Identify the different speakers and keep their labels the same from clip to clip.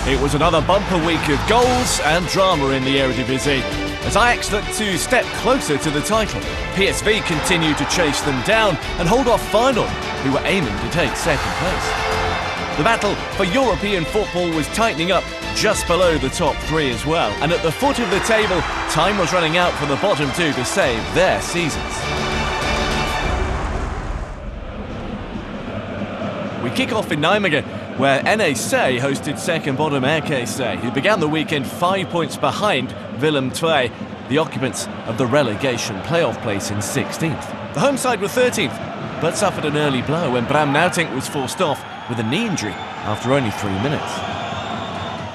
Speaker 1: It was another bumper week of goals and drama in the Eredivisie. As Ajax looked to step closer to the title, PSV continued to chase them down and hold off Feyenoord, who were aiming to take second place. The battle for European football was tightening up just below the top three as well, and at the foot of the table, time was running out for the bottom two to save their seasons. We kick off in Nijmegen, where NEC hosted second bottom RKC, who began the weekend 5 points behind Willem II, the occupants of the relegation playoff place in 16th. The home side were 13th, but suffered an early blow when Bram Nautink was forced off with a knee injury after only 3 minutes.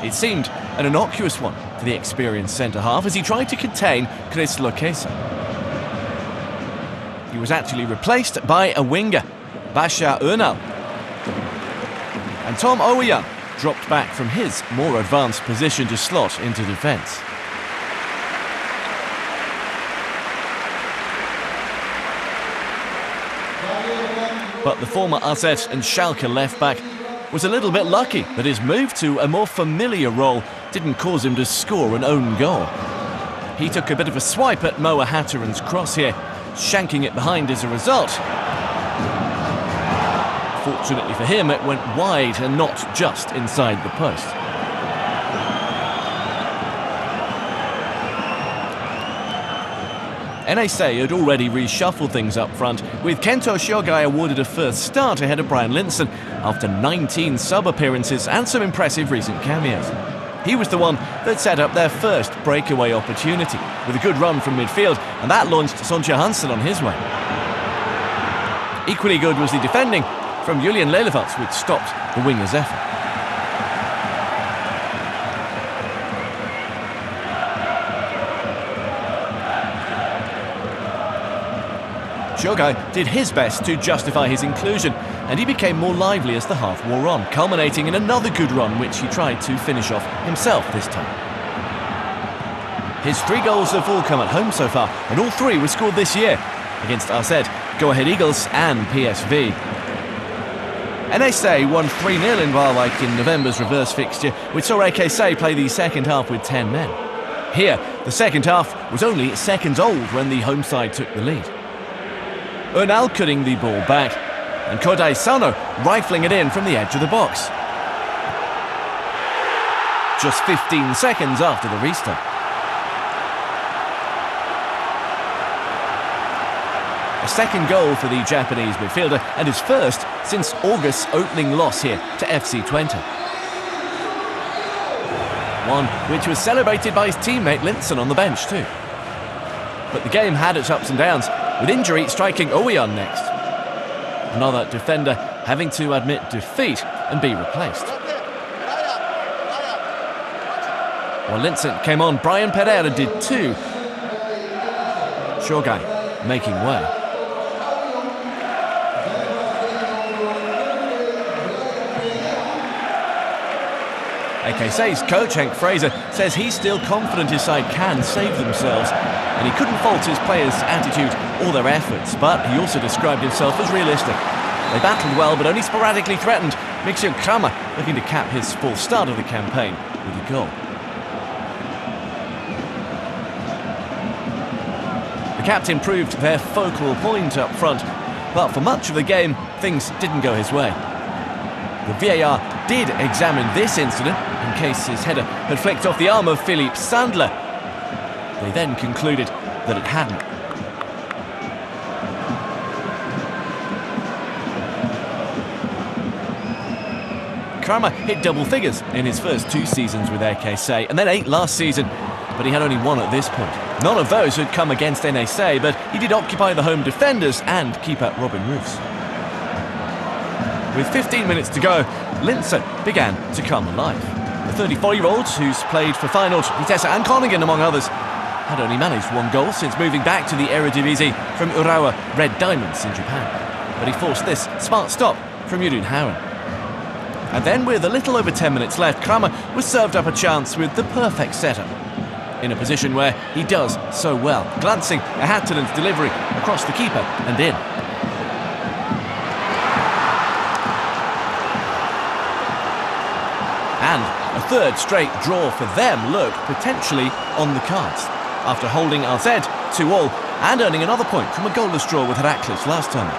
Speaker 1: It seemed an innocuous one for the experienced centre-half as he tried to contain Chris Lokesa. He was actually replaced by a winger, Bashar Ernal. And Tom Oweyan dropped back from his more advanced position to slot into defence. But the former AZ and Schalke left-back was a little bit lucky that his move to a more familiar role didn't cause him to score an own goal. He took a bit of a swipe at Moa Hatteran's cross here, shanking it behind as a result. Fortunately for him, it went wide and not just inside the post. NEC had already reshuffled things up front, with Kento Shogai awarded a first start ahead of Brian Linson after 19 sub-appearances and some impressive recent cameos. He was the one that set up their first breakaway opportunity, with a good run from midfield, and that launched Sonja Hansen on his way. Equally good was the defending from Julian Lelevalds, which stopped the winger's effort. Shogai did his best to justify his inclusion, and he became more lively as the half wore on, culminating in another good run which he tried to finish off himself this time. His 3 goals have all come at home so far, and all 3 were scored this year against AZ, Go Ahead Eagles and PSV. NEC won 3-0 in Waalwijk in November's reverse fixture, which saw AKC play the second half with 10 men. Here, the second half was only seconds old when the home side took the lead. Ernal cutting the ball back, and Kodai Sano rifling it in from the edge of the box. Just 15 seconds after the restart. A second goal for the Japanese midfielder, and his first since August's opening loss here to FC Twente. One which was celebrated by his teammate Linson on the bench too. But the game had its ups and downs, with injury striking Oweyan next. Another defender having to admit defeat and be replaced. While Linson came on, Brian Pereira did too. Shogai making way. AKC's coach, Henk Fraser, says he's still confident his side can save themselves, and he couldn't fault his players' attitude or their efforts, but he also described himself as realistic. They battled well, but only sporadically threatened, Michiel Kramer looking to cap his false start of the campaign with a goal. The captain proved their focal point up front, but for much of the game, things didn't go his way. The VAR did examine this incident in case his header had flicked off the arm of Philippe Sandler. They then concluded that it hadn't. Kramer hit double figures in his first 2 seasons with RKC, and then 8 last season, but he had only 1 at this point. None of those had come against NEC, but he did occupy the home defenders and keeper Robin Roos. With 15 minutes to go, Linson began to come alive. The 34-year-old, who's played for Feyenoord, Vitesse and Groningen among others, had only managed 1 goal since moving back to the Eredivisie from Urawa Red Diamonds in Japan. But he forced this smart stop from Jeroen Houwen. And then, with a little over 10 minutes left, Kramer was served up a chance with the perfect setup. In a position where he does so well, glancing at Hattenen's delivery across the keeper and in. And a third straight draw for them look potentially on the cards, after holding AZ 2-2 and earning another point from a goalless draw with Herakles last time.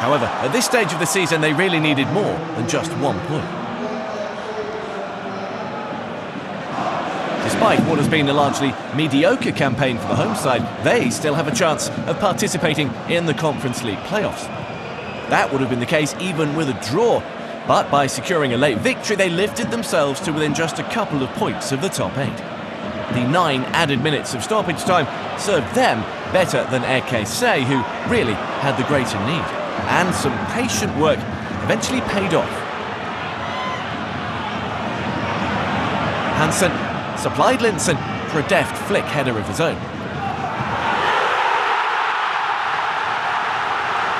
Speaker 1: However, at this stage of the season they really needed more than just 1 point. Despite what has been a largely mediocre campaign for the home side, they still have a chance of participating in the Conference League playoffs. That would have been the case even with a draw, but by securing a late victory they lifted themselves to within just a couple of points of the top 8. The 9 added minutes of stoppage time served them better than RKC, who really had the greater need, and some patient work eventually paid off. Hansen supplied Linson for a deft flick header of his own.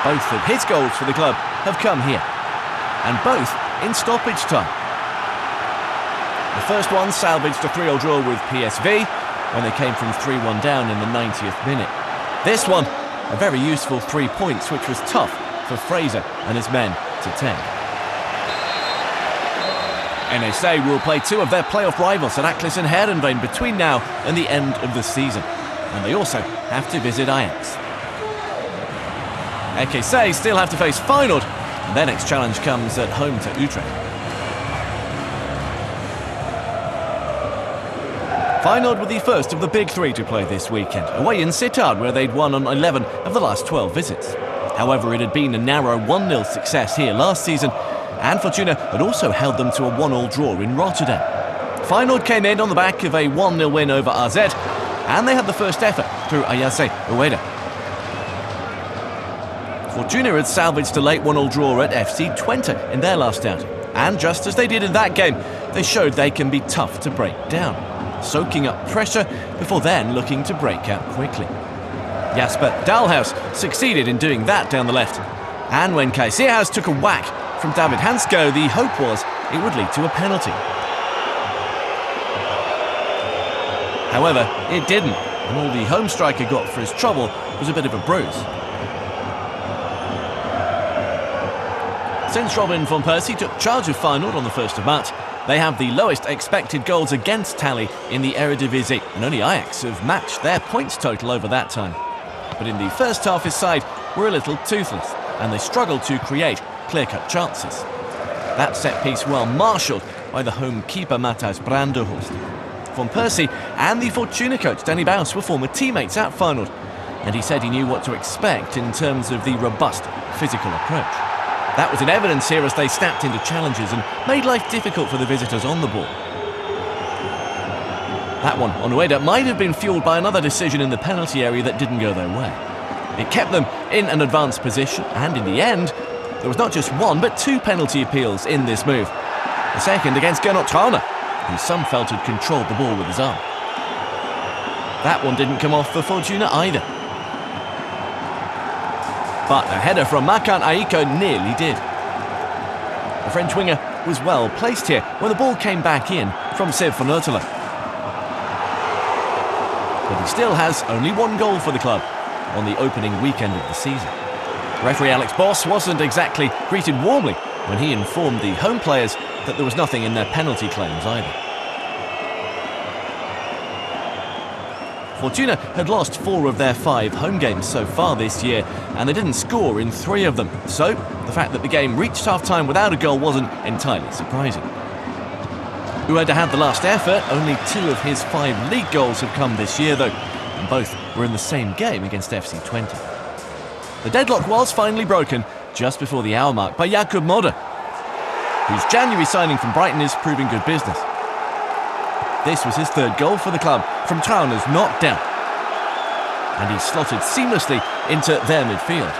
Speaker 1: Both of his goals for the club have come here, and both in stoppage time. The first one salvaged a 3-3 draw with PSV when they came from 3-1 down in the 90th minute. This one, a very useful 3 points, which was tough for Fraser and his men to take. NSA will play 2 of their playoff rivals, Herakles and Heerenveen, between now and the end of the season, and they also have to visit Ajax. RKC still have to face Feyenoord, and their next challenge comes at home to Utrecht. Feyenoord were the first of the big 3 to play this weekend, away in Sittard, where they'd won on 11 of the last 12 visits. However, it had been a narrow 1-0 success here last season, and Fortuna had also held them to a 1-1 draw in Rotterdam. Feyenoord came in on the back of a 1-0 win over AZ, and they had the first effort through Ayase Ueda. Fortuna had salvaged a late 1-1 draw at FC Twente in their last outing, and just as they did in that game, they showed they can be tough to break down, soaking up pressure before then looking to break out quickly. Jasper Dalhaus succeeded in doing that down the left, and when Casillas took a whack from David Hansko, the hope was it would lead to a penalty. However, it didn't, and all the home striker got for his trouble was a bit of a bruise. Since Robin van Persie took charge of Feyenoord on the 1st of March, they have the lowest expected goals against tally in the Eredivisie, and only Ajax have matched their points total over that time. But in the first half his side were a little toothless, and they struggled to create clear-cut chances. That set piece well marshalled by the home keeper Matthias Brandenhorst. Van Persie and the Fortuna coach Danny Buis were former teammates at Feyenoord, and he said he knew what to expect in terms of the robust physical approach. That was in evidence here as they snapped into challenges and made life difficult for the visitors on the ball. That one on Ueda might have been fueled by another decision in the penalty area that didn't go their way. It kept them in an advanced position, and in the end, there was not just 1 but 2 penalty appeals in this move. The second against Gernot Trauner, who some felt had controlled the ball with his arm. That one didn't come off for Fortuna either. But a header from Makan Aiko nearly did. The French winger was well placed here when the ball came back in from Sepp van Uertelen. But he still has only 1 goal for the club on the opening weekend of the season. Referee Alex Boss wasn't exactly greeted warmly when he informed the home players that there was nothing in their penalty claims either. Fortuna had lost 4 of their 5 home games so far this year, and they didn't score in 3 of them, so the fact that the game reached half-time without a goal wasn't entirely surprising. Ueda had the last effort. Only 2 of his 5 league goals have come this year though, and both were in the same game against FC Twente. The deadlock was finally broken just before the hour mark by Jakub Moder, whose January signing from Brighton is proving good business. This was his 3rd goal for the club from Trauner's knockdown, and he slotted seamlessly into their midfield.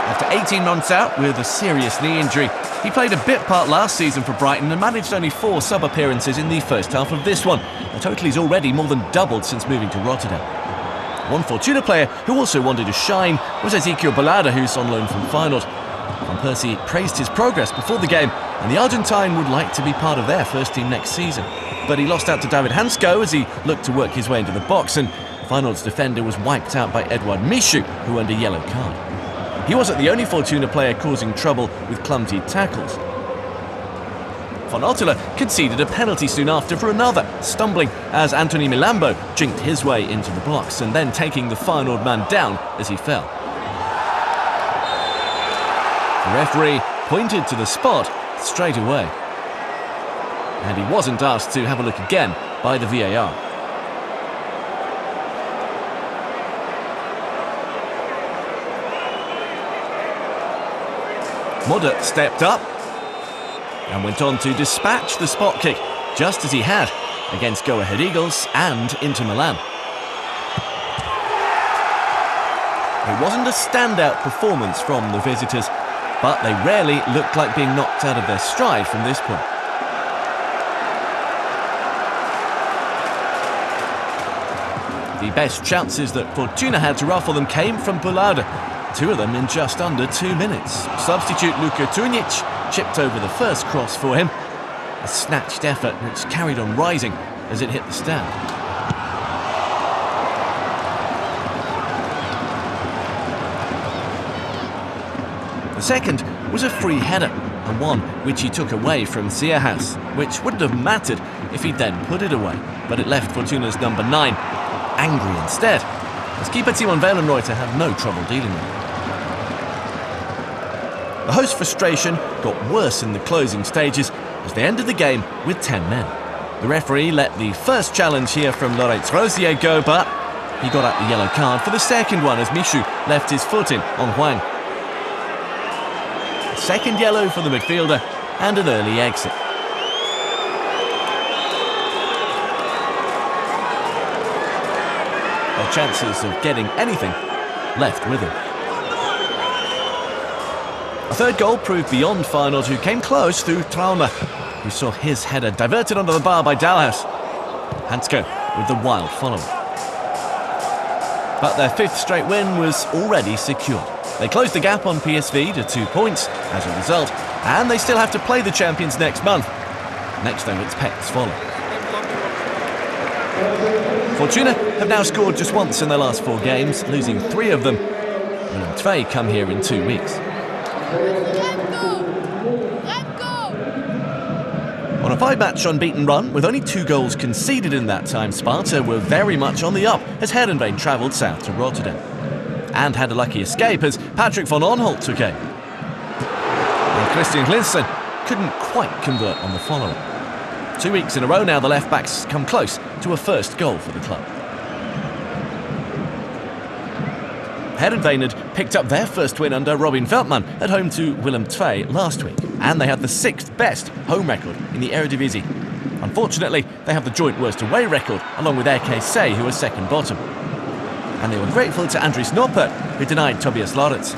Speaker 1: After 18 months out with a serious knee injury, he played a bit part last season for Brighton and managed only 4 sub-appearances in the first half of this one. The total is already more than doubled since moving to Rotterdam. One Fortuna player who also wanted to shine was Ezekiel Balada, who's on loan from Feyenoord. Van Persie praised his progress before the game, and the Argentine would like to be part of their first team next season. But he lost out to David Hansko as he looked to work his way into the box, and Feyenoord's defender was wiped out by Eduard Michu, who earned a yellow card. He wasn't the only Fortuna player causing trouble with clumsy tackles. Van Ottula conceded a penalty soon after for another, stumbling as Anthony Milambo jinked his way into the box and then taking the Feyenoord man down as he fell. The referee pointed to the spot straight away. And he wasn't asked to have a look again by the VAR. Modder stepped up and went on to dispatch the spot kick, just as he had against Go Ahead Eagles and Inter Milan. It wasn't a standout performance from the visitors, but they rarely looked like being knocked out of their stride from this point. The best chances that Fortuna had to ruffle them came from Poularde, two of them in just under 2 minutes. Substitute Luka Tunic chipped over the first cross for him, a snatched effort which carried on rising as it hit the stand. The second was a free header, and one which he took away from Ziyech's, which wouldn't have mattered if he'd then put it away, but it left Fortuna's number 9 angry instead, as keeper Timon Weilenreuter had no trouble dealing with it. The host's frustration got worse in the closing stages as they ended the game with 10 men. The referee let the first challenge here from Laurent Rosier go, but he got out the yellow card for the second one as Michu left his foot in on Huang. A second yellow for the midfielder and an early exit. Their chances of getting anything left with him. A third goal proved beyond Feyenoord, who came close through Trauner, who saw his header diverted onto the bar by Dalhaus. Hansko with the wild follow. But their 5th straight win was already secured. They closed the gap on PSV to 2 points as a result, and they still have to play the champions next month. Next though, it's Pets follow. Fortuna have now scored just once in their last 4 games, losing 3 of them. Willem II come here in 2 weeks. On a 5-match unbeaten run, with only 2 goals conceded in that time, Sparta were very much on the up as Heerenveen travelled south to Rotterdam. And had a lucky escape as Patrick van Aanholt took aim. And Christian Linssen couldn't quite convert on the follow-up. 2 weeks in a row now, the left-backs come close to a first goal for the club. Heerenveen had picked up their first win under Robin Veldman at home to Willem II last week, and they have the 6th best home record in the Eredivisie. Unfortunately, they have the joint worst away record, along with RKC, who are second bottom. And they were grateful to Andries Noppert, who denied Tobias Lauritz.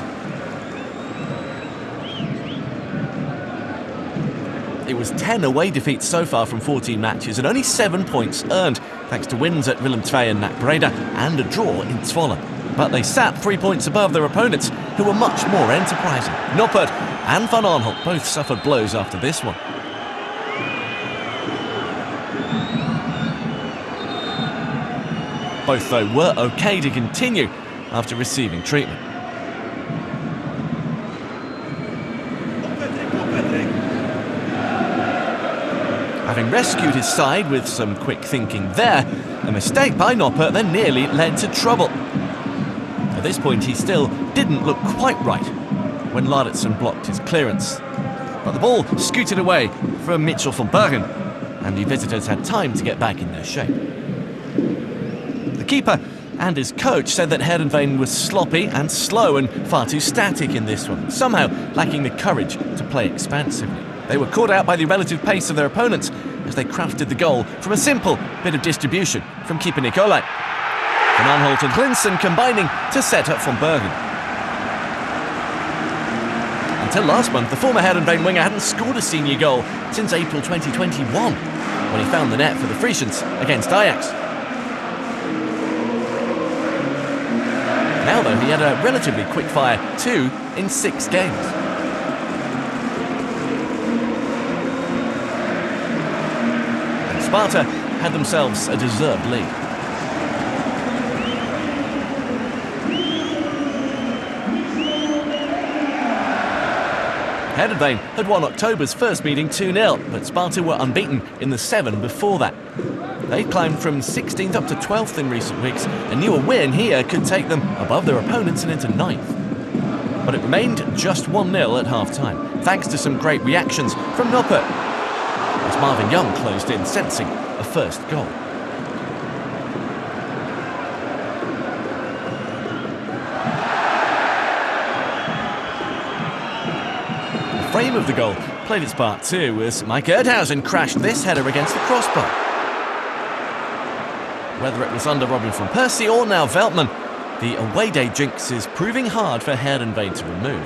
Speaker 1: It was 10 away defeats so far from 14 matches and only 7 points earned, thanks to wins at Willem II and NAC Breda and a draw in Zwolle. But they sat 3 points above their opponents, who were much more enterprising. Noppert and Van Aanholt both suffered blows after this one. Both, though, were okay to continue after receiving treatment. Having rescued his side with some quick thinking there, a mistake by Noppert then nearly led to trouble. At this point, he still didn't look quite right when Lauritsen blocked his clearance. But the ball scooted away from Mitchell van Bergen, and the visitors had time to get back in their shape. The keeper and his coach said that Heerenveen was sloppy and slow and far too static in this one, somehow lacking the courage to play expansively. They were caught out by the relative pace of their opponents as they crafted the goal from a simple bit of distribution from keeper Nicolai. Van Aanholt and Linssen combining to set up Van Bergen. Until last month, the former Heerenveen winger hadn't scored a senior goal since April 2021, when he found the net for the Friesens against Ajax. Now, though, he had a relatively quick-fire 2 in 6 games. And Sparta had themselves a deserved lead. Heerenveen had won October's first meeting 2-0, but Sparta were unbeaten in the 7 before that. They climbed from 16th up to 12th in recent weeks, and knew a win here could take them above their opponents and into 9th. But it remained just 1-0 at half-time, thanks to some great reactions from Noppert, as Marvin Young closed in, sensing a first goal. The frame of the goal played its part too, as Mike Erdhausen crashed this header against the crossbar. Whether it was under Robin van Persie or now Veltman, the away day jinx is proving hard for Heerenveen to remove.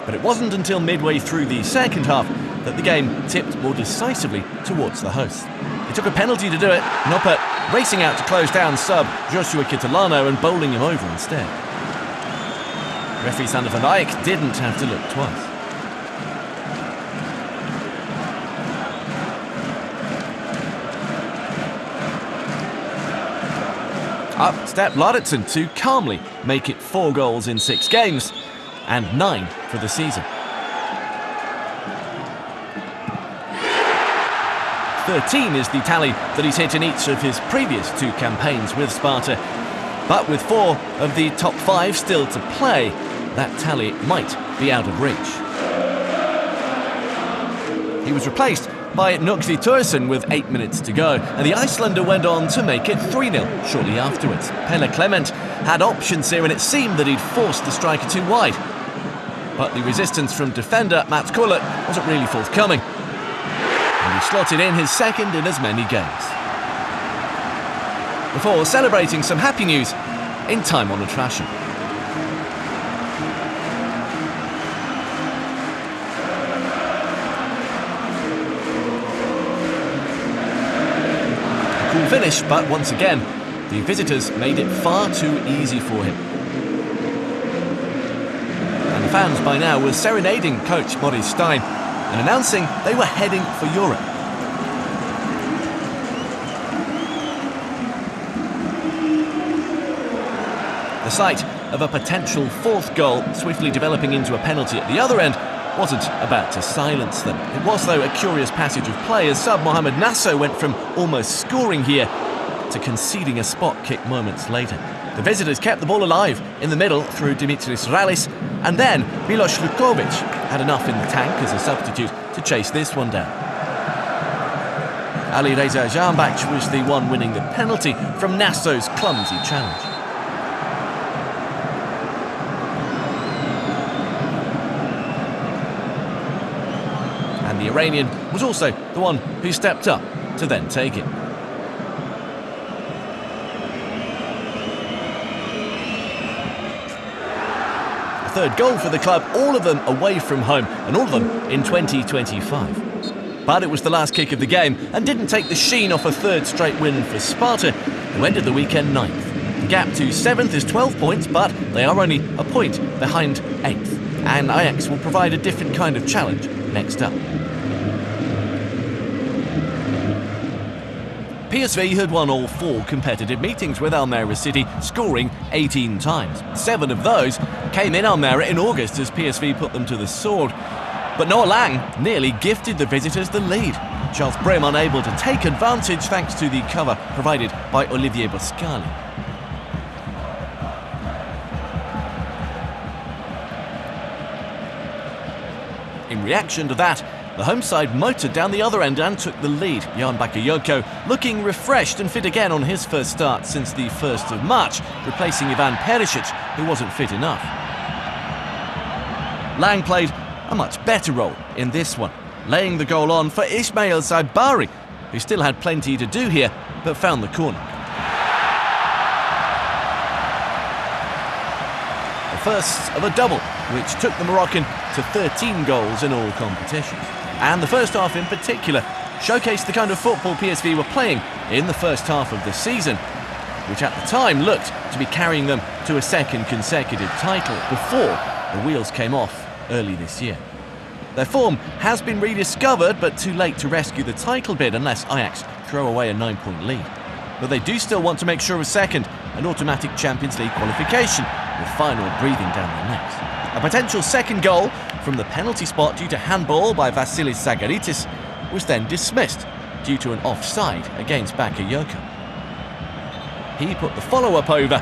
Speaker 1: But it wasn't until midway through the second half that the game tipped more decisively towards the hosts. It took a penalty to do it, Noppert racing out to close down sub Joshua Kitolano and bowling him over instead. Referee Sander van Eyck didn't have to look twice. Up stepped Lauritsen to calmly make it 4 goals in 6 games and 9 for the season. 13 is the tally that he's hit in each of his previous 2 campaigns with Sparta. But with 4 of the top 5 still to play, that tally might be out of reach. He was replaced by Nokti Thorsen with 8 minutes to go, and the Icelander went on to make it 3-0 shortly afterwards. Pelle Clement had options here, and it seemed that he'd forced the striker too wide. But the resistance from defender Mats Kullert wasn't really forthcoming, and he slotted in his second in as many games. Before celebrating some happy news in time-honoured fashion. Cool finish, but once again, the visitors made it far too easy for him. And the fans by now were serenading coach Maurice Stein and announcing they were heading for Europe. The sight of a potential 4th goal swiftly developing into a penalty at the other end wasn't about to silence them. It was, though, a curious passage of play as sub Mohamed Nasso went from almost scoring here to conceding a spot kick moments later. The visitors kept the ball alive in the middle through Dimitris Rallis, and then Milos Lukovic had enough in the tank as a substitute to chase this one down. Ali Reza Jambach was the one winning the penalty from Nasso's clumsy challenge. And the Iranian was also the one who stepped up to then take it. A 3rd goal for the club, all of them away from home, and all of them in 2025. But it was the last kick of the game and didn't take the sheen off a 3rd straight win for Sparta, who ended the weekend 9th. The gap to 7th is 12 points, but they are only a point behind 8th. And Ajax will provide a different kind of challenge next up. PSV had won all 4 competitive meetings with Almere City, scoring 18 times. 7 of those came in Almere in August as PSV put them to the sword. But Noah Lang nearly gifted the visitors the lead. Charles Brim unable to take advantage thanks to the cover provided by Olivier Boscali. In reaction to that, the home side motored down the other end and took the lead. Jan Bakayoko looking refreshed and fit again on his first start since the 1st of March, replacing Ivan Perisic, who wasn't fit enough. Lang played a much better role in this one, laying the goal on for Ismail Zaibari, who still had plenty to do here, but found the corner. The first of a double, which took the Moroccan to 13 goals in all competitions. And the first half in particular showcased the kind of football PSV were playing in the first half of the season, which at the time looked to be carrying them to a 2nd consecutive title before the wheels came off early this year. Their form has been rediscovered, but too late to rescue the title bid unless Ajax throw away a 9-point lead. But they do still want to make sure of 2nd and automatic Champions League qualification, with final breathing down their necks. A potential second goal from the penalty spot due to handball by Vasilis Zagaritis was then dismissed due to an offside against Bakayoko. He put the follow-up over,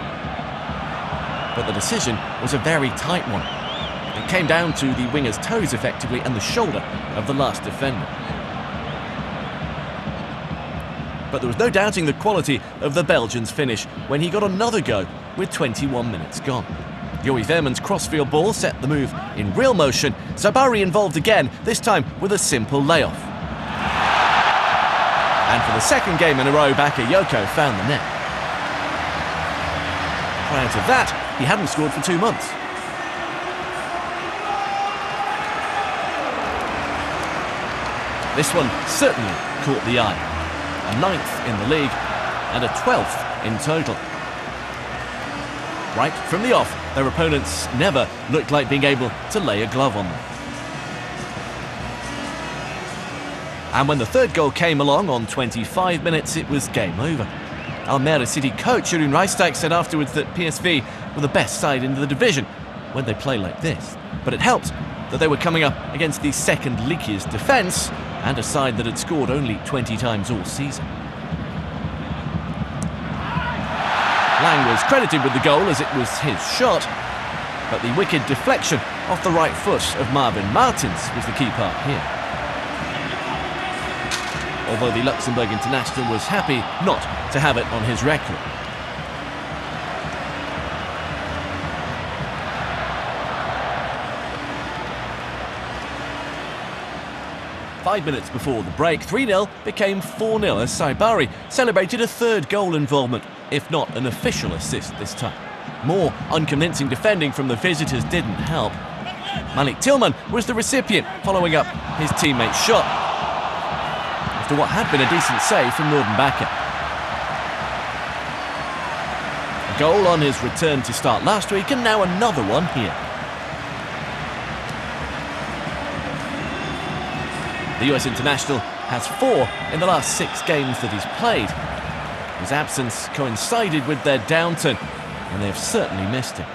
Speaker 1: but the decision was a very tight one. It came down to the winger's toes effectively and the shoulder of the last defender. But there was no doubting the quality of the Belgians' finish when he got another go with 21 minutes gone. Joey Veerman's crossfield ball set the move in real motion. Sabari involved again, this time with a simple layoff. And for the second game in a row, Bakayoko found the net. Prior to that, he hadn't scored for 2 months. This one certainly caught the eye. A 9th in the league and a 12th in total. Right from the off, their opponents never looked like being able to lay a glove on them. And when the third goal came along on 25 minutes, it was game over. Almere City coach Jeroen Rijsdijk said afterwards that PSV were the best side in the division when they play like this. But it helped that they were coming up against the second leakiest defence and a side that had scored only 20 times all season. Lang was credited with the goal as it was his shot, but the wicked deflection off the right foot of Marvin Martins was the key part here. Although the Luxembourg international was happy not to have it on his record. Five minutes before the break, 3-0 became 4-0 as Saibari celebrated a third goal involvement, if not an official assist this time. More unconvincing defending from the visitors didn't help. Malik Tillman was the recipient, following up his teammate's shot after what had been a decent save from Nordenbacher. A goal on his return to start last week and now another one here. The US international has 4 in the last 6 games that he's played. His absence coincided with their downturn, and they've certainly missed him.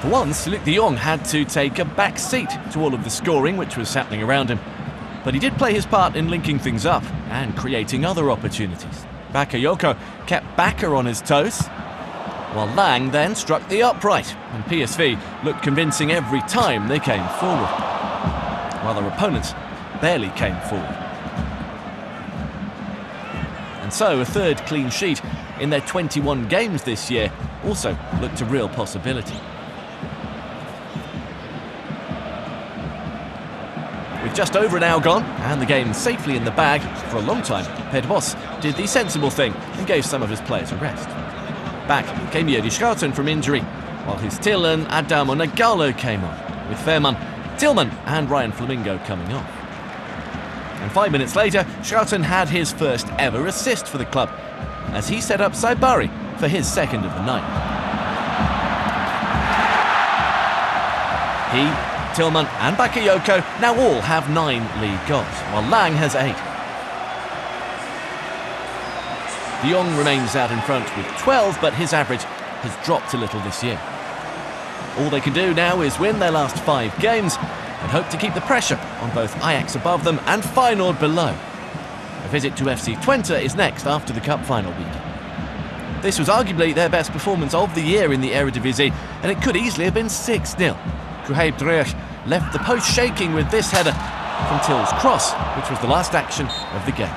Speaker 1: For once, Luc de Jong had to take a back seat to all of the scoring which was happening around him. But he did play his part in linking things up and creating other opportunities. Bakayoko kept Bakker on his toes, while Lang then struck the upright, and PSV looked convincing every time they came forward, while their opponents barely came forward. And so a third clean sheet in their 21 games this year also looked a real possibility. With just over an hour gone and the game safely in the bag for a long time, Pedros did the sensible thing and gave some of his players a rest. Back came Jiri Schouten from injury, while his Till and Adamo Nagalo came on, with Veerman, Tillman and Ryan Flamingo coming off. And 5 minutes later, Schouten had his first ever assist for the club, as he set up Saibari for his second of the night. He, Tillman and Bakayoko now all have 9 league goals, while Lang has 8. De Jong remains out in front with 12, but his average has dropped a little this year. All they can do now is win their last 5 games and hope to keep the pressure on both Ajax above them and Feyenoord below. A visit to FC Twente is next after the cup final week. This was arguably their best performance of the year in the Eredivisie, and it could easily have been 6-0. Kruheb Dreyer left the post shaking with this header from Till's cross, which was the last action of the game.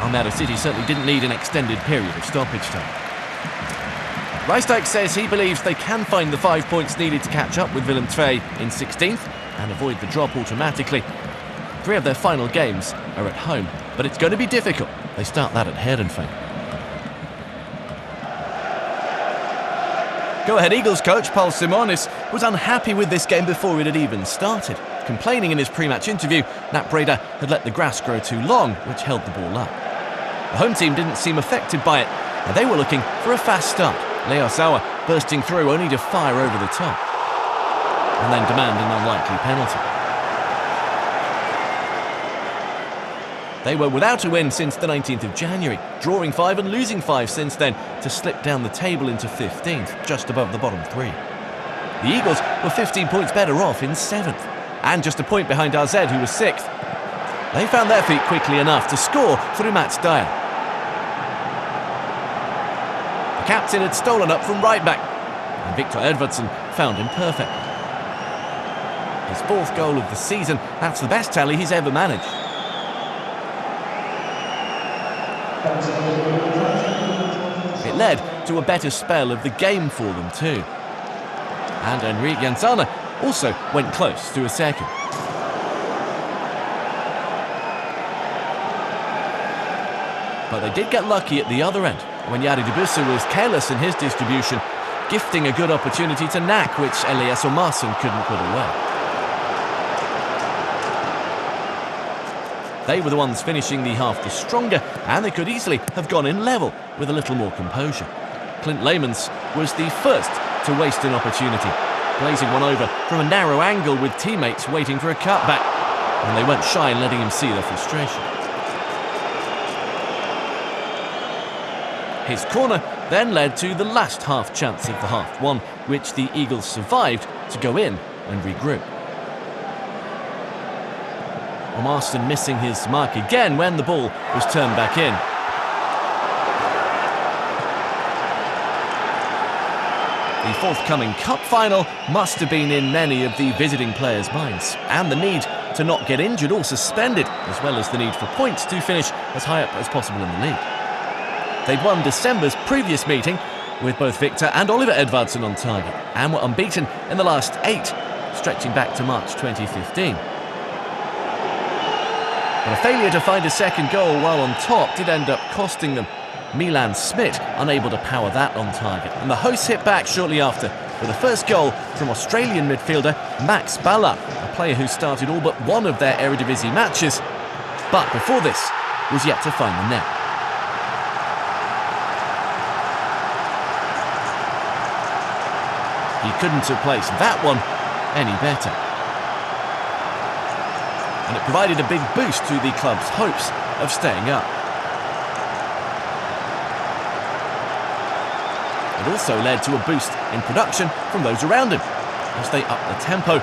Speaker 1: Almere City certainly didn't need an extended period of stoppage time. Rijsdijk says he believes they can find the 5 points needed to catch up with Willem II in 16th and avoid the drop automatically. 3 of their final games are at home, but it's going to be difficult. They start that at Heerenveen. Go-Ahead Eagles coach Paul Simonis was unhappy with this game before it had even started, complaining in his pre-match interview that Breda had let the grass grow too long, which held the ball up. The home team didn't seem affected by it, and they were looking for a fast start. Leo Sauer bursting through only to fire over the top. and then demand an unlikely penalty. They were without a win since the 19th of January, drawing 5 and losing 5 since then to slip down the table into 15th, just above the bottom 3. The Eagles were 15 points better off in 7th, and just a point behind AZ, who was 6th. They found their feet quickly enough to score through Mats Dyer. The captain had stolen up from right back, and Victor Edvardsson found him perfect. His 4th goal of the season, that's the best tally he's ever managed. It led to a better spell of the game for them too. And Enrique Jansana also went close to a second. But they did get lucky at the other end when Yari Debussy was careless in his distribution, gifting a good opportunity to Nak, which Elias Omarsson couldn't put away. They were the ones finishing the half the stronger, and they could easily have gone in level with a little more composure. Clint Leymans was the first to waste an opportunity, blazing one over from a narrow angle with teammates waiting for a cutback, and they weren't shy in letting him see their frustration. His corner then led to the last half chance of the half one, which the Eagles survived to go in and regroup. Omarsson missing his mark again when the ball was turned back in. The forthcoming cup final must have been in many of the visiting players' minds, and the need to not get injured or suspended, as well as the need for points to finish as high up as possible in the league. They'd won December's previous meeting with both Victor and Oliver Edvardsson on target, and were unbeaten in the last 8, stretching back to March 2015. But a failure to find a second goal while on top did end up costing them. Milan Smit unable to power that on target, and the hosts hit back shortly after with a first goal from Australian midfielder Max Balla, a player who started all but one of their Eredivisie matches, but before this was yet to find the net. He couldn't have placed that one any better. And it provided a big boost to the club's hopes of staying up. It also led to a boost in production from those around him as they upped the tempo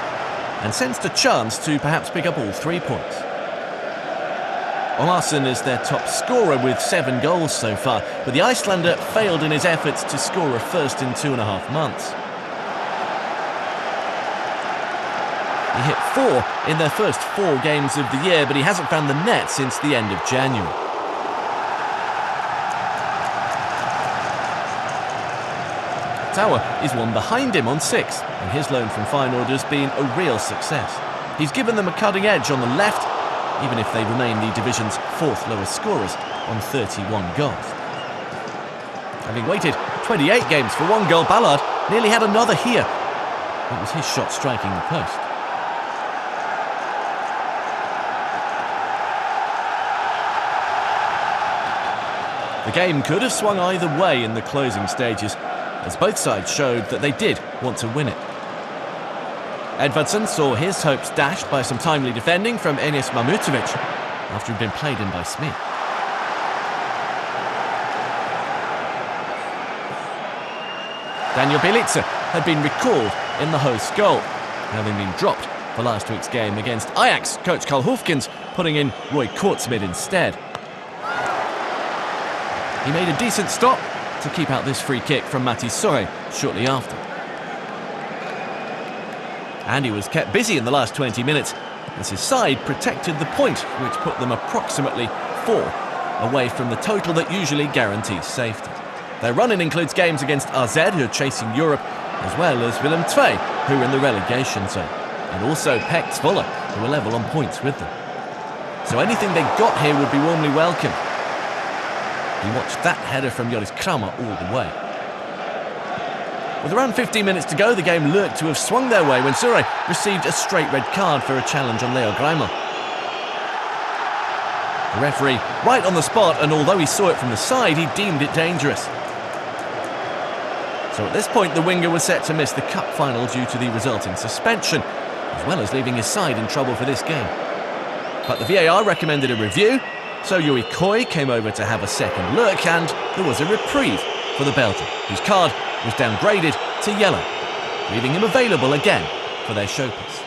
Speaker 1: and sensed a chance to perhaps pick up all 3 points. Omarsson is their top scorer with 7 goals so far, but the Icelander failed in his efforts to score a first in 2.5 months. He hit 4 in their first 4 games of the year, but he hasn't found the net since the end of January. Tower is one behind him on 6, and his loan from Feyenoord has been a real success. He's given them a cutting edge on the left, even if they remain the division's 4th lowest scorers on 31 goals. Having waited 28 games for 1 goal, Ballard nearly had another here. It was his shot striking the post. The game could have swung either way in the closing stages, as both sides showed that they did want to win it. Edvardsson saw his hopes dashed by some timely defending from Enis Mahmutovic after he'd been played in by Smith. Daniel Bielica had been recalled in the host's goal, having been dropped for last week's game against Ajax. Coach Karl Hofkins putting in Roy Kortsmit instead. He made a decent stop to keep out this free kick from Mati Soe shortly after. And he was kept busy in the last 20 minutes as his side protected the point, which put them approximately 4 away from the total that usually guarantees safety. Their run-in includes games against AZ, who are chasing Europe, as well as Willem II, who are in the relegation zone, and also PEC Zwolle, who are level on points with them. So anything they got here would be warmly welcome. He watched that header from Joris Kramer all the way. With around 15 minutes to go, the game looked to have swung their way when Sure received a straight red card for a challenge on Leo Greimer. The referee right on the spot, and although he saw it from the side, he deemed it dangerous. So at this point, the winger was set to miss the cup final due to the resulting suspension, as well as leaving his side in trouble for this game. But the VAR recommended a review, so Yui Koi came over to have a second look, and there was a reprieve for the Belgian, whose card was downgraded to yellow, leaving him available again for their showpiece.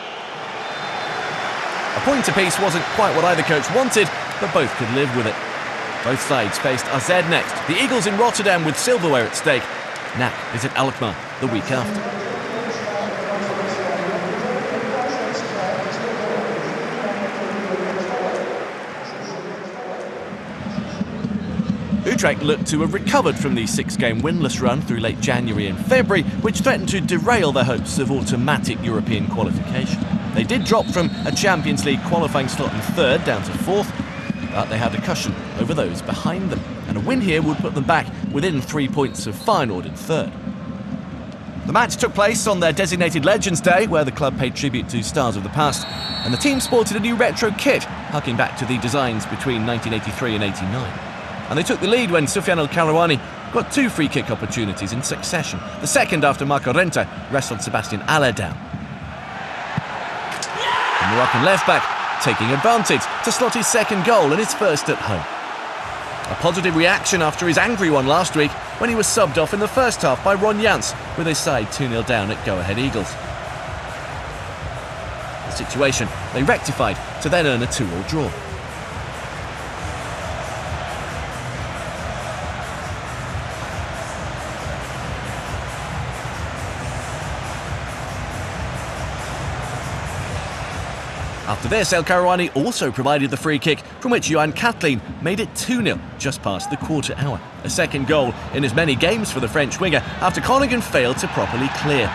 Speaker 1: A point apiece wasn't quite what either coach wanted, but both could live with it. Both sides faced AZ next, the Eagles in Rotterdam with silverware at stake. NAC is at Alkmaar the week after. Utrecht looked to have recovered from the six-game winless run through late January and February, which threatened to derail their hopes of automatic European qualification. They did drop from a Champions League qualifying slot in third down to fourth, but they had a cushion over those behind them, and a win here would put them back within 3 points of Feyenoord in third. The match took place on their designated Legends Day, where the club paid tribute to stars of the past, and the team sported a new retro kit, harking back to the designs between 1983 and 89. And they took the lead when Soufiane El Karouani got two free kick opportunities in succession, the second after Marco Renta wrestled Sebastian Haller down. The Moroccan left-back taking advantage to slot his second goal and his first at home. A positive reaction after his angry one last week when he was subbed off in the first half by Ron Jans with his side 2-0 down at Go Ahead Eagles. The situation they rectified to then earn a 2-2 draw. After this, El Karouani also provided the free kick, from which Johan Kathleen made it 2-0 just past the quarter hour. A second goal in as many games for the French winger after Connigan failed to properly clear.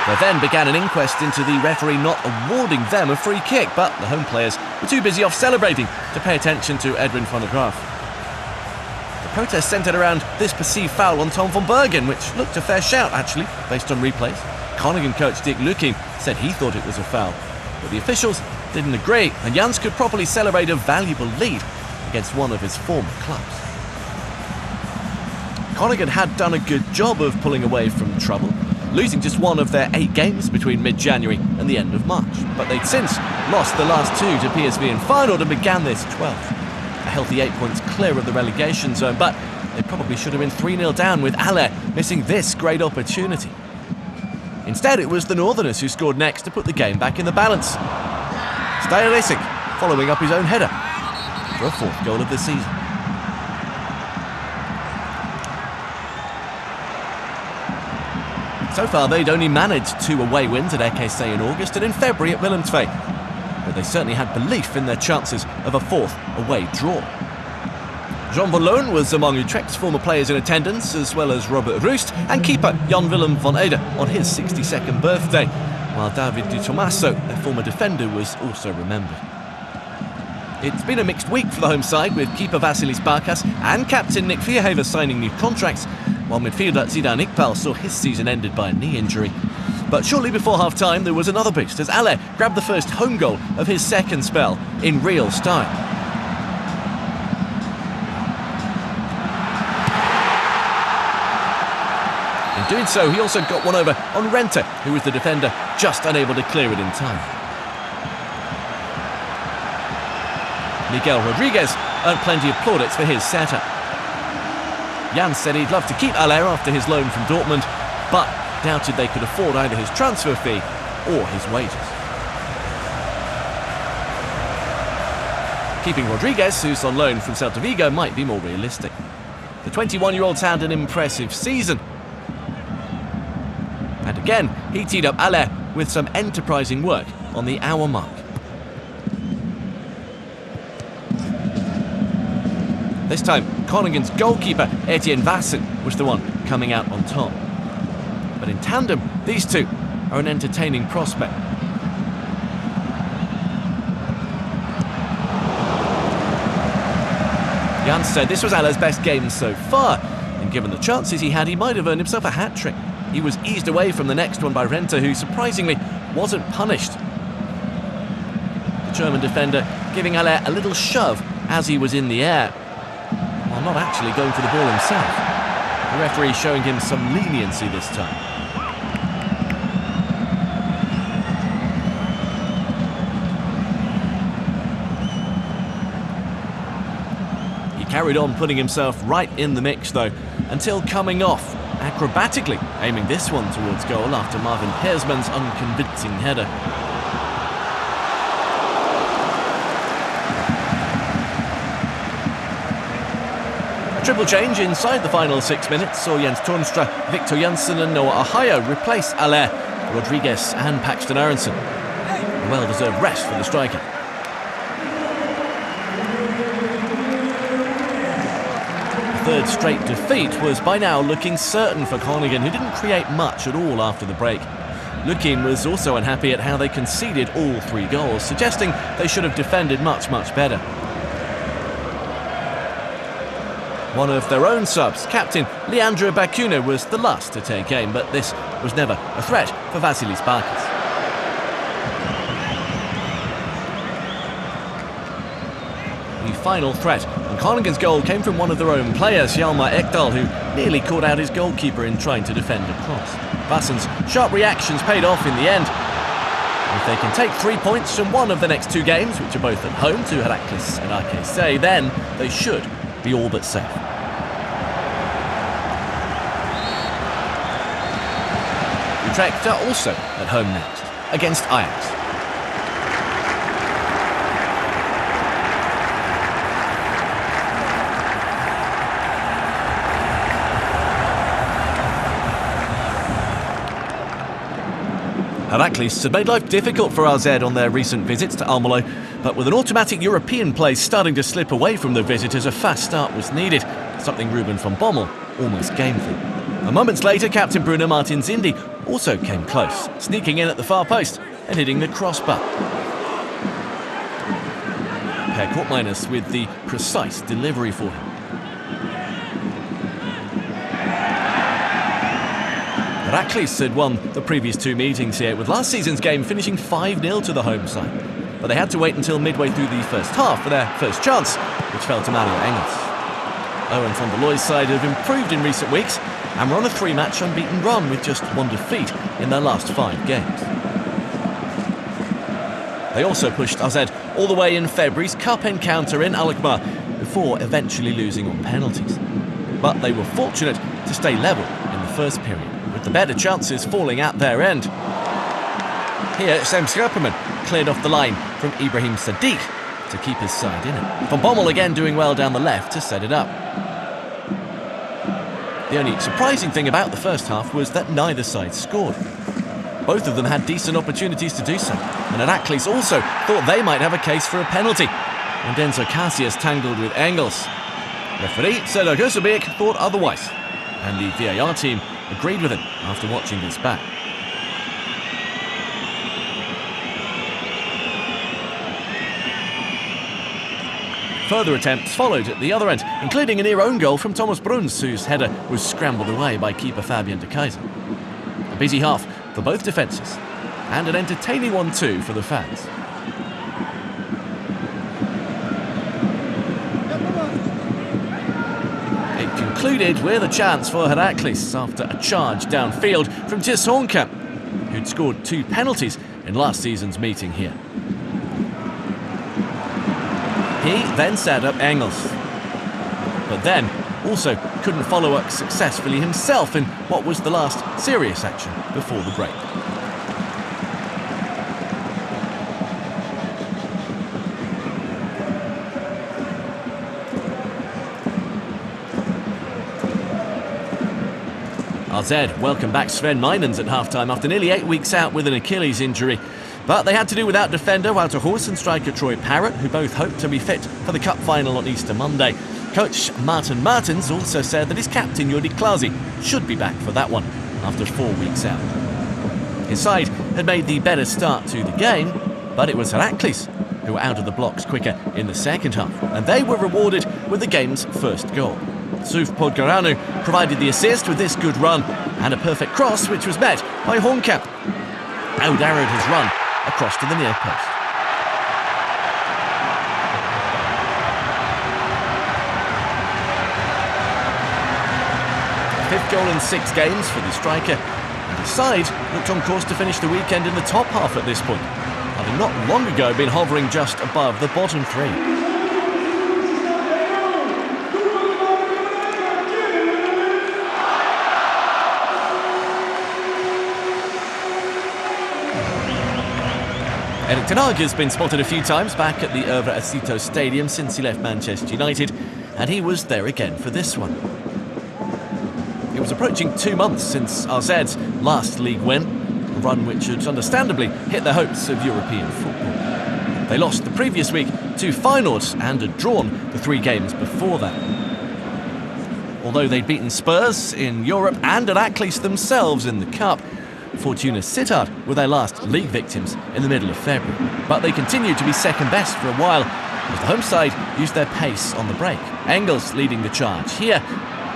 Speaker 1: There then began an inquest into the referee not awarding them a free kick, but the home players were too busy off celebrating to pay attention to Edwin van der Graaf. The protest centred around this perceived foul on Tom van Bergen, which looked a fair shout actually, based on replays. Connigan coach Dick Lukin said he thought it was a foul, but the officials didn't agree, and Jans could properly celebrate a valuable lead against one of his former clubs. Connigan had done a good job of pulling away from trouble, losing just one of their 8 games between mid-January and the end of March, but they'd since lost the last 2 to PSV and Feyenoord and began this 12th. A healthy 8 points clear of the relegation zone, but they probably should have been 3-0 down with Haller missing this great opportunity. Instead, it was the Northerners who scored next to put the game back in the balance. Stajalisik following up his own header for a 4th goal of the season. So far, they'd only managed 2 away wins at RKC in August and in February at Willem II, but they certainly had belief in their chances of a 4th away draw. Jean van Loon was among Utrecht's former players in attendance, as well as Robert Roest and keeper Jan-Willem van Ede on his 62nd birthday, while David Di Tommaso, their former defender, was also remembered. It's been a mixed week for the home side, with keeper Vasilis Barkas and captain Nick Vierhaver signing new contracts, while midfielder Zidane Iqbal saw his season ended by a knee injury. But shortly before half-time, there was another boost as Haller grabbed the first home goal of his second spell in real style. In doing so, he also got one over on Renta, who was the defender, just unable to clear it in time. Miguel Rodriguez earned plenty of plaudits for his setup. Jans said he'd love to keep Haller after his loan from Dortmund, but doubted they could afford either his transfer fee or his wages. Keeping Rodriguez, who's on loan from Celta Vigo, might be more realistic. The 21-year-old's had an impressive season. And again, he teed up Haller with some enterprising work on the hour mark. This time, Connigan's goalkeeper, Etienne Vassen, was the one coming out on top. But in tandem, these two are an entertaining prospect. Jans said this was Haller's best game so far, and given the chances he had, he might have earned himself a hat-trick. He was eased away from the next one by Renta, who surprisingly wasn't punished. The German defender giving Haller a little shove as he was in the air, while and not actually going for the ball himself. The referee showing him some leniency this time. He carried on putting himself right in the mix though, until coming off, acrobatically aiming this one towards goal after Marvin Heersman's unconvincing header. A triple change inside the final 6 minutes saw Jens Toornstra, Victor Janssen and Noah Ahayo replace Allaire, Rodriguez and Paxton Aronson. A well-deserved rest for the striker. Third straight defeat was by now looking certain for Groningen, who didn't create much at all after the break. Lukin was also unhappy at how they conceded all 3 goals, suggesting they should have defended much better. One of their own subs, captain Leandro Bacuna, was the last to take aim, but this was never a threat for Vasilis Barkas. The final threat, and Groningen's goal came from one of their own players, Hjalmar Ekdal, who nearly caught out his goalkeeper in trying to defend a cross. Vassen's sharp reactions paid off in the end. If they can take 3 points from one of the next 2 games, which are both at home to Heracles and RKC, then they should be all but safe. Utrecht are also at home next, against Ajax. Heracles had made life difficult for RZ on their recent visits to Almelo, but with an automatic European place starting to slip away from the visitors, a fast start was needed, something Ruben van Bommel almost gained them. A moments later, captain Bruno Martins Indy also came close, sneaking in at the far post and hitting the crossbar. Per Kortmeiners with the precise delivery for him. Heracles had won the previous 2 meetings here, with last season's game finishing 5-0 to the home side. But they had to wait until midway through the first half for their first chance, which fell to Manuel Engels. Owen van der Looy's side have improved in recent weeks and were on a 3-match unbeaten run with just 1 defeat in their last 5 games. They also pushed AZ all the way in February's cup encounter in Alkmaar before eventually losing on penalties. But they were fortunate to stay level in the first period, with the better chances falling at their end. Here, Sam Scherperman cleared off the line from Ibrahim Sadiq to keep his side in it. Van Bommel again doing well down the left to set it up. The only surprising thing about the first half was that neither side scored. Both of them had decent opportunities to do so, and Heracles also thought they might have a case for a penalty, and Enzo Casillas tangled with Engels. Referee Serdar Gözebek thought otherwise, and the VAR team agreed with him after watching this back. Further attempts followed at the other end, including a near-own goal from Thomas Bruns, whose header was scrambled away by keeper Fabian de Keyser. A busy half for both defences, and an entertaining one too for the fans. It concluded with a chance for Heracles after a charge downfield from Tis Hornkamp, who'd scored 2 penalties in last season's meeting here. He then set up Engels, but then also couldn't follow up successfully himself in what was the last serious action before the break. RZ welcomed back Sven Meinens at half-time after nearly 8 weeks out with an Achilles injury. But they had to do without defender Wouter Horst and striker Troy Parrott, who both hoped to be fit for the cup final on Easter Monday. Coach Martin Martens also said that his captain Jordi Klaasie should be back for that one after 4 weeks out. His side had made the better start to the game, but it was Heracles who were out of the blocks quicker in the second half, and they were rewarded with the game's first goal. Suf Podgoranu provided the assist with this good run and a perfect cross, which was met by Hornkamp. Oud arrowed his run across to the near post. fifth goal in 6 games for the striker, and his side looked on course to finish the weekend in the top half at this point, having not long ago been hovering just above the bottom 3. Erik ten Hag has been spotted a few times back at the Eredivisie Stadium since he left Manchester United, and he was there again for this one. It was approaching 2 months since RZ's last league win, a run which had understandably hit the hopes of European football. They lost the previous week to Feyenoord and had drawn the 3 games before that. Although they'd beaten Spurs in Europe and Heracles themselves in the Cup, Fortuna Sittard were their last league victims in the middle of February. But they continued to be second best for a while as the home side used their pace on the break. Engels leading the charge here.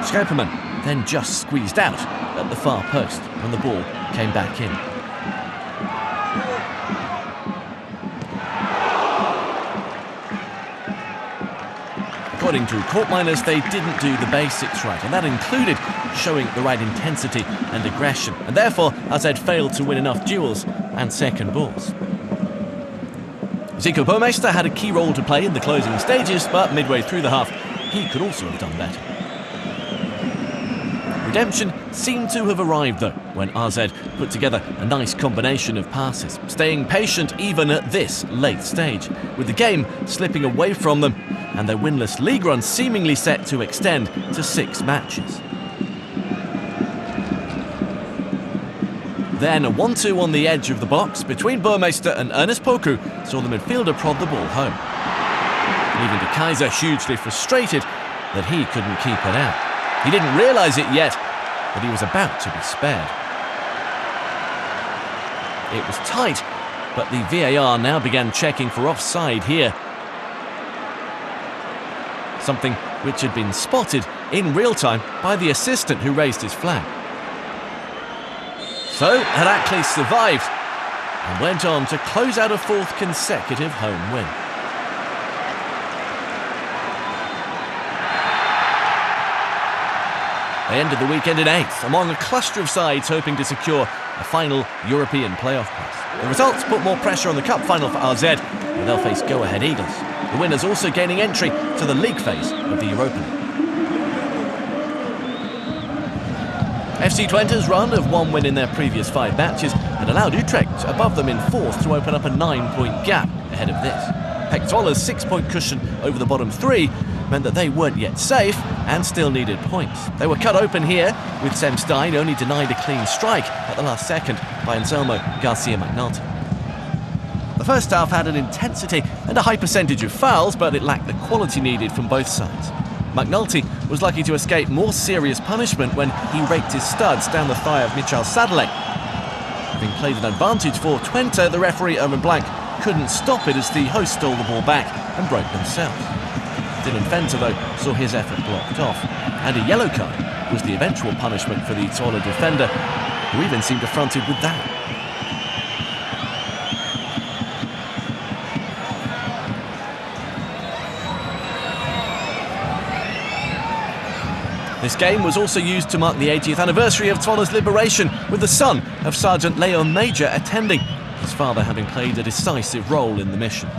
Speaker 1: Schopenman then just squeezed out at the far post when the ball came back in. According to court miners, they didn't do the basics right, and that included showing the right intensity and aggression, and therefore AZ failed to win enough duels and second balls. Zico Burmeister had a key role to play in the closing stages, but midway through the half, he could also have done better. Redemption seemed to have arrived, though, when AZ put together a nice combination of passes, staying patient even at this late stage, with the game slipping away from them and their winless league run seemingly set to extend to 6 matches. Then a 1-2 on the edge of the box between Burmeister and Ernest Poku saw the midfielder prod the ball home, leaving De Keyser hugely frustrated that he couldn't keep it out. He didn't realise it yet, but he was about to be spared. It was tight, but the VAR now began checking for offside here, something which had been spotted in real time by the assistant who raised his flag. So Heracles survived and went on to close out a 4th consecutive home win. They ended the weekend in 8th, among a cluster of sides hoping to secure a final European playoff place. The results put more pressure on the cup final for RZ, where they'll face go-ahead Eagles. The winners also gaining entry to the league phase of the Europa League. FC Twente's run of 1 win in their previous 5 matches had allowed Utrecht above them in 4th to open up a 9-point gap ahead of this. Pek Zwolla's 6-point cushion over the bottom 3 meant that they weren't yet safe and still needed points. They were cut open here, with Sem Stein only denied a clean strike at the last second by Anselmo Garcia McNulty. The first half had an intensity and a high percentage of fouls, but it lacked the quality needed from both sides. McNulty was lucky to escape more serious punishment when he raked his studs down the thigh of Michal Sadlek. Having played an advantage for Twente, the referee Erwin Blank couldn't stop it as the hosts stole the ball back and broke themselves. Dylan Fenter, though, saw his effort blocked off, and a yellow card was the eventual punishment for the Zwolle defender, who even seemed affronted with that. This game was also used to mark the 80th anniversary of Zwolle's liberation, with the son of Sergeant Leon Major attending, his father having played a decisive role in the mission.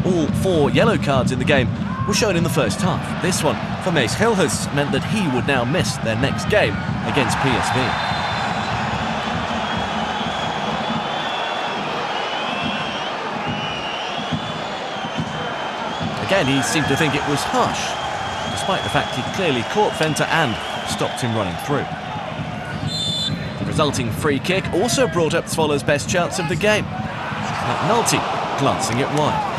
Speaker 1: All 4 yellow cards in the game were shown in the first half. This one, for Mees Hilgers, meant that he would now miss their next game against PSV. Again, he seemed to think it was harsh, despite the fact he'd clearly caught Fenter and stopped him running through. The resulting free kick also brought up Zwolle's best chance of the game. McNulty glancing it wide.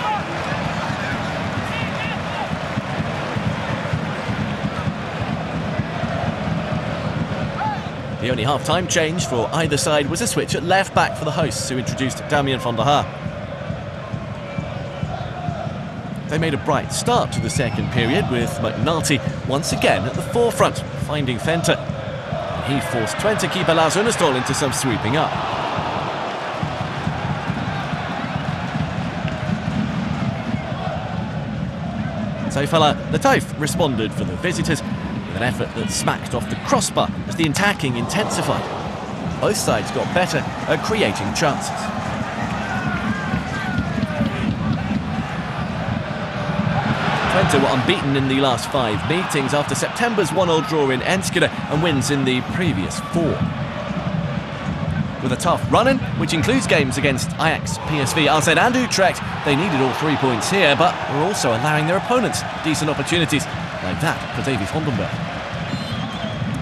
Speaker 1: The only half-time change for either side was a switch at left-back for the hosts, who introduced Damien van der Haar. They made a bright start to the second period, with McNulty once again at the forefront, finding Fenter. He forced Twente keeper Lars Unnestål into some sweeping up. Saifala Latif responded for the visitors, with an effort that smacked off the crossbar as the attacking intensified. Both sides got better at creating chances. Twente were unbeaten in the last 5 meetings after September's 1-1 draw in Enschede and wins in the previous 4. With a tough run-in, which includes games against Ajax, PSV, AZ and Utrecht, they needed all 3 points here, but were also allowing their opponents decent opportunities, like that for Davy Vondenberg.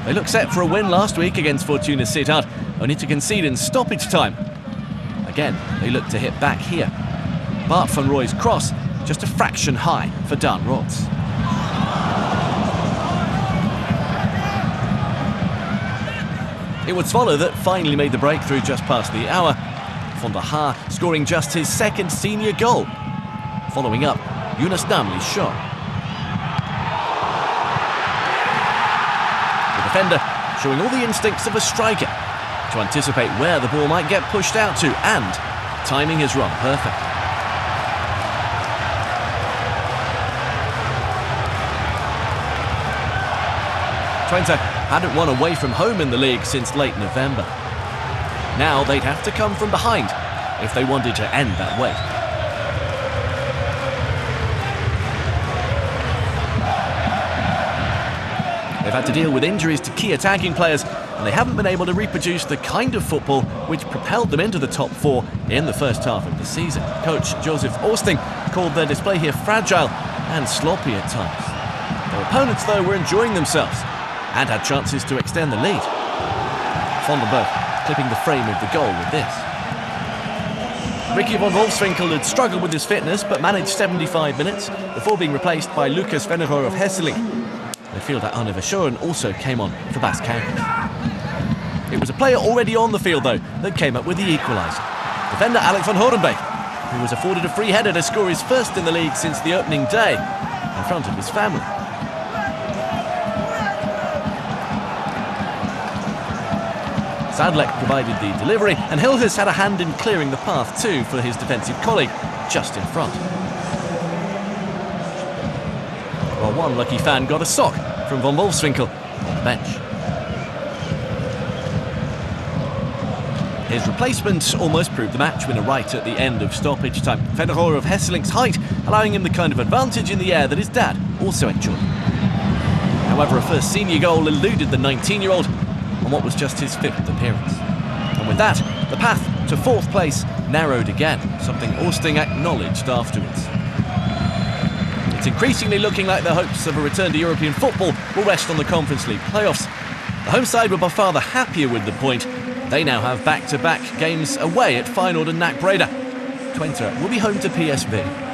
Speaker 1: They looked set for a win last week against Fortuna Sittard, only to concede in stoppage time. Again, they look to hit back here. Bart van Rooij's cross, just a fraction high for Daan Rots. It was Zwolle that finally made the breakthrough just past the hour. Pdha scoring just his second senior goal. Following up, Yunus Namli's shot. The defender showing all the instincts of a striker to anticipate where the ball might get pushed out to, and timing his run perfect. Twente hadn't won away from home in the league since late November. Now they'd have to come from behind if they wanted to end that wait. They've had to deal with injuries to key attacking players, and they haven't been able to reproduce the kind of football which propelled them into the top 4 in the first half of the season. Coach Joseph Oosting called their display here fragile and sloppy at times. Their opponents, though, were enjoying themselves and had chances to extend the lead. Vondenberg clipping the frame of the goal with this. Ricky van Wolfswinkel had struggled with his fitness but managed 75 minutes before being replaced by Lucas Vennegoor of Hesseling. Midfielder Arne Verschoren also came on for Bas Kuipers. It was a player already on the field, though, that came up with the equaliser. Defender Alex van Horenbeek, who was afforded a free header to score his first in the league since the opening day in front of his family. Sadlek provided the delivery, and Hilgers had a hand in clearing the path too for his defensive colleague just in front. While one lucky fan got a sock from Van Wolfswinkel on the bench. His replacement almost proved the match winner right at the end of stoppage time. Vennegoor of Hesseling's height allowing him the kind of advantage in the air that his dad also enjoyed. However, a first senior goal eluded the 19-year-old on what was just his 5th appearance. And with that, the path to 4th place narrowed again, something Oosting acknowledged afterwards. It's increasingly looking like their hopes of a return to European football will rest on the Conference League playoffs. The home side were by far the happier with the point. They now have back-to-back games away at Feyenoord and NAC Breda. Twente will be home to PSV.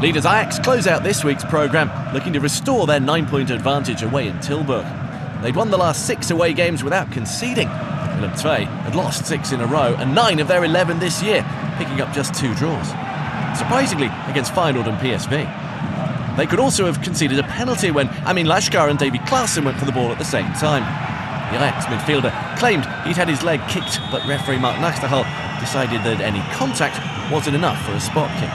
Speaker 1: Leaders Ajax close out this week's programme, looking to restore their 9-point advantage away in Tilburg. They'd won the last 6 away games without conceding. Willem II had lost 6 in a row and 9 of their 11 this year, picking up just 2 draws. Surprisingly, against Feyenoord and PSV. They could also have conceded a penalty when Amin Lashkar and Davy Klaassen went for the ball at the same time. The Ajax midfielder claimed he'd had his leg kicked, but referee Mark Nachterhal decided that any contact wasn't enough for a spot kick.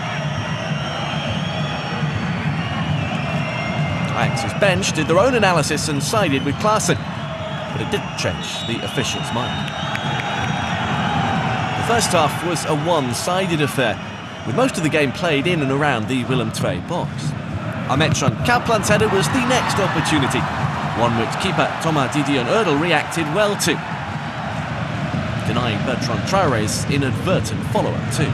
Speaker 1: Ajax's bench did their own analysis and sided with Klaassen, but it didn't change the official's mind. The first half was a one-sided affair, with most of the game played in and around the Willem II box. Ahmetjan Kaplan's header was the next opportunity, one which keeper Thomas Didion Erdl reacted well to, denying Bertrand Traoré's inadvertent follow-up too.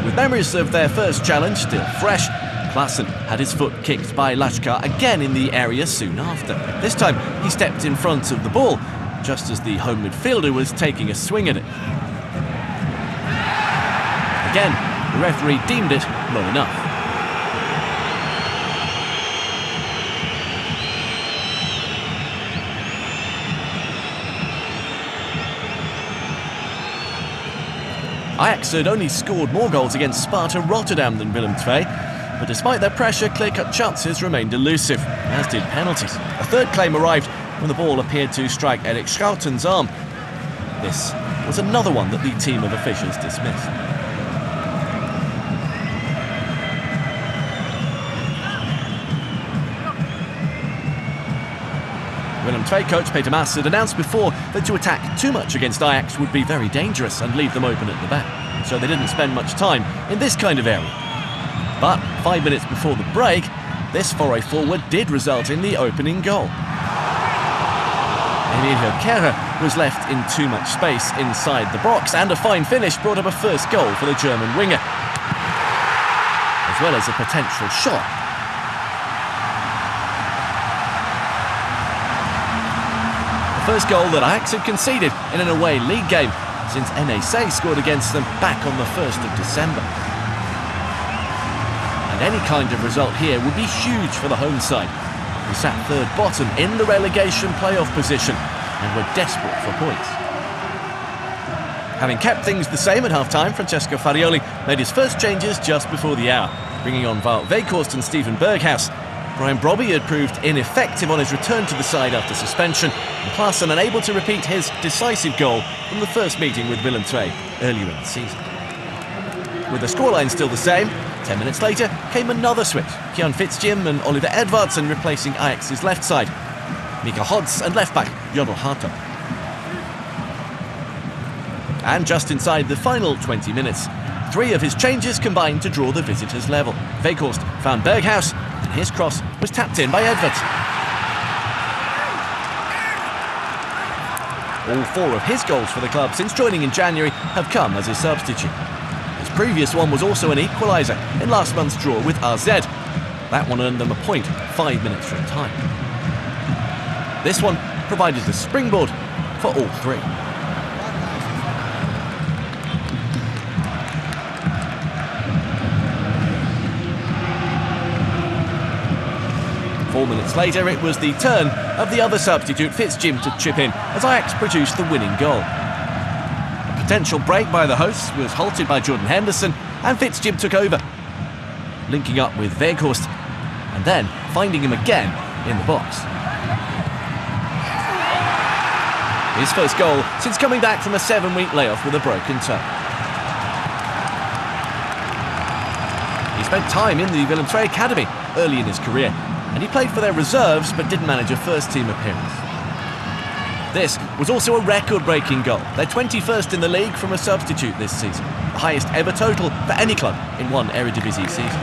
Speaker 1: With memories of their first challenge still fresh, Klaassen had his foot kicked by Lashkar again in the area soon after. This time he stepped in front of the ball, just as the home midfielder was taking a swing at it. Again, the referee deemed it not enough. Ajax had only scored more goals against Sparta Rotterdam than Willem II, but despite their pressure, clear-cut chances remained elusive, as did penalties. A third claim arrived when the ball appeared to strike Erik Schouten's arm. This was another one that the team of officials dismissed. Willem II coach Peter Maas had announced before that to attack too much against Ajax would be very dangerous and leave them open at the back, so they didn't spend much time in this kind of area. But 5 minutes before the break, this foray forward did result in the opening goal. Emilio Kehrer was left in too much space inside the box, and a fine finish brought up a first goal for the German winger, as well as a potential shot. The first goal that Ajax had conceded in an away league game since NAC scored against them back on the 1st of December. And any kind of result here would be huge for the home side, who sat third bottom in the relegation playoff position and were desperate for points. Having kept things the same at half-time, Francesco Farioli made his first changes just before the hour, bringing on Wout Weghorst and Steven Berghuis. Brian Brobby had proved ineffective on his return to the side after suspension, and Klaassen unable to repeat his decisive goal from the first meeting with Willem II earlier in the season. With the scoreline still the same, 10 minutes later came another switch. Kieran Fitzjim and Oliver Edvardsen replacing Ajax's left side. Mika Hodz and left-back Jodel Hartog. And just inside the final 20 minutes, 3 of his changes combined to draw the visitors level. Weghorst found Berghuis, and his cross was tapped in by Edvardsen. All 4 of his goals for the club since joining in January have come as a substitute. His previous one was also an equaliser in last month's draw with AZ. That one earned them a point 5 minutes from time. This one provided the springboard for all 3. Four minutes later, it was the turn of the other substitute, Fitzjim, to chip in as Ajax produced the winning goal. A potential break by the hosts was halted by Jordan Henderson, and Fitzjim took over, linking up with Weghorst and then finding him again in the box. His first goal since coming back from a 7-week layoff with a broken toe. He spent time in the Willem II academy early in his career, and he played for their reserves but didn't manage a first-team appearance. This was also a record-breaking goal, their 21st in the league from a substitute this season, the highest ever total for any club in one Eredivisie season.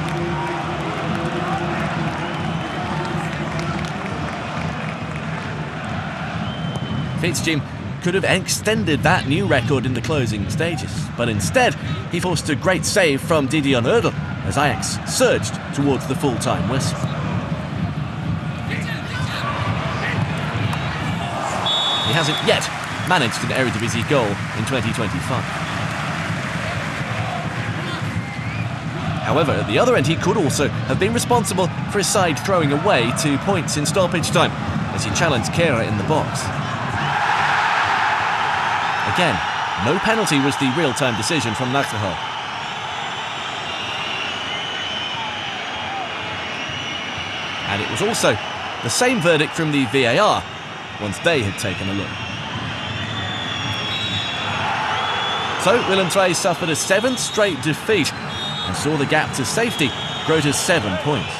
Speaker 1: Fitzjim could have extended that new record in the closing stages, but instead he forced a great save from Didier Erdl as Ajax surged towards the full-time whistle. He hasn't yet managed an Eredivisie goal in 2025. However, at the other end, he could also have been responsible for his side throwing away 2 points in stoppage time as he challenged Kehrer in the box. Again, no penalty was the real-time decision from Nachterhol. And it was also the same verdict from the VAR once they had taken a look. So Willem II suffered a 7th straight defeat and saw the gap to safety grow to 7 points.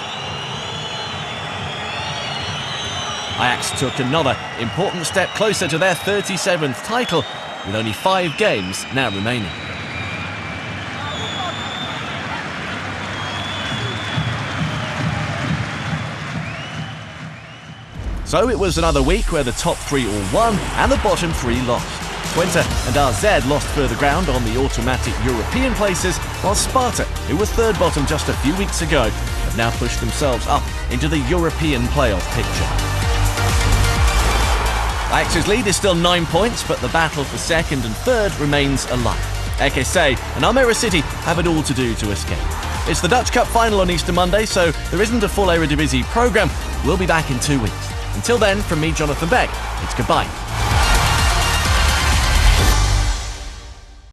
Speaker 1: Ajax took another important step closer to their 37th title, with only 5 games now remaining. So it was another week where the top 3 all won and the bottom 3 lost. Twente and AZ lost further ground on the automatic European places, while Sparta, who was third bottom just a few weeks ago, have now pushed themselves up into the European playoff picture. Ajax's lead is still 9 points, but the battle for second and third remains alive. RKC and Almere City have it all to do to escape. It's the Dutch Cup final on Easter Monday, so there isn't a full Eredivisie programme. We'll be back in 2 weeks. Until then, from me, Jonathan Beck, it's goodbye.